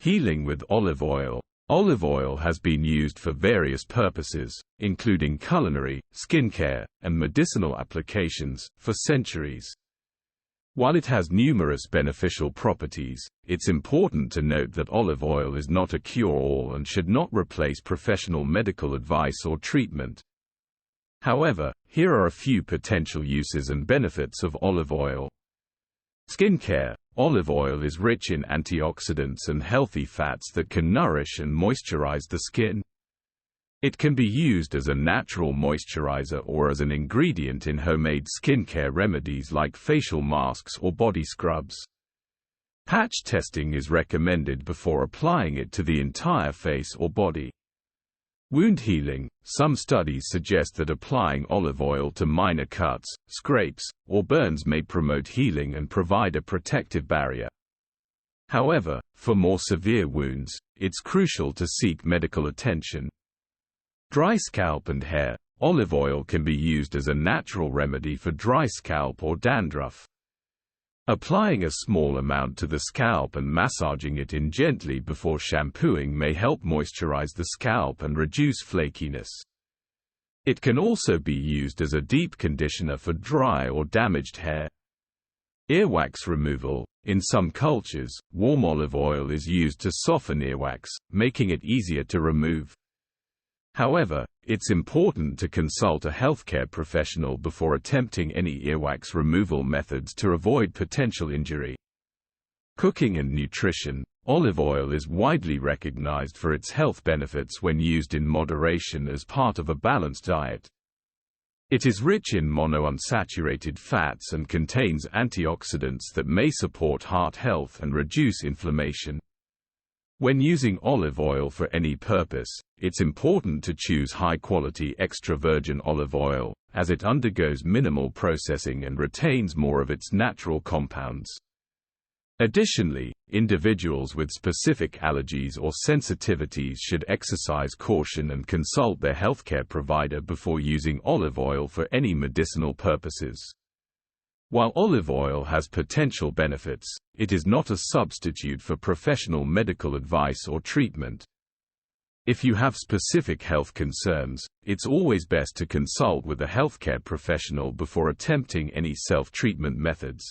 Healing with olive oil. Olive oil has been used for various purposes, including culinary, skincare, and medicinal applications, for centuries. While it has numerous beneficial properties, it's important to note that olive oil is not a cure-all and should not replace professional medical advice or treatment. However, here are a few potential uses and benefits of olive oil. Skincare. Olive oil is rich in antioxidants and healthy fats that can nourish and moisturize the skin. It can be used as a natural moisturizer or as an ingredient in homemade skincare remedies like facial masks or body scrubs. Patch testing is recommended before applying it to the entire face or body. Wound healing. Some studies suggest that applying olive oil to minor cuts, scrapes, or burns may promote healing and provide a protective barrier. However, for more severe wounds, it's crucial to seek medical attention. Dry scalp and hair. Olive oil can be used as a natural remedy for dry scalp or dandruff. Applying a small amount to the scalp and massaging it in gently before shampooing may help moisturize the scalp and reduce flakiness. It can also be used as a deep conditioner for dry or damaged hair. Earwax removal. In some cultures, warm olive oil is used to soften earwax, making it easier to remove. However, it's important to consult a healthcare professional before attempting any earwax removal methods to avoid potential injury. Cooking and nutrition. Olive oil is widely recognized for its health benefits when used in moderation as part of a balanced diet. It is rich in monounsaturated fats and contains antioxidants that may support heart health and reduce inflammation. When using olive oil for any purpose, it's important to choose high-quality extra virgin olive oil, as it undergoes minimal processing and retains more of its natural compounds. Additionally, individuals with specific allergies or sensitivities should exercise caution and consult their healthcare provider before using olive oil for any medicinal purposes. While olive oil has potential benefits, it is not a substitute for professional medical advice or treatment. If you have specific health concerns, it's always best to consult with a healthcare professional before attempting any self-treatment methods.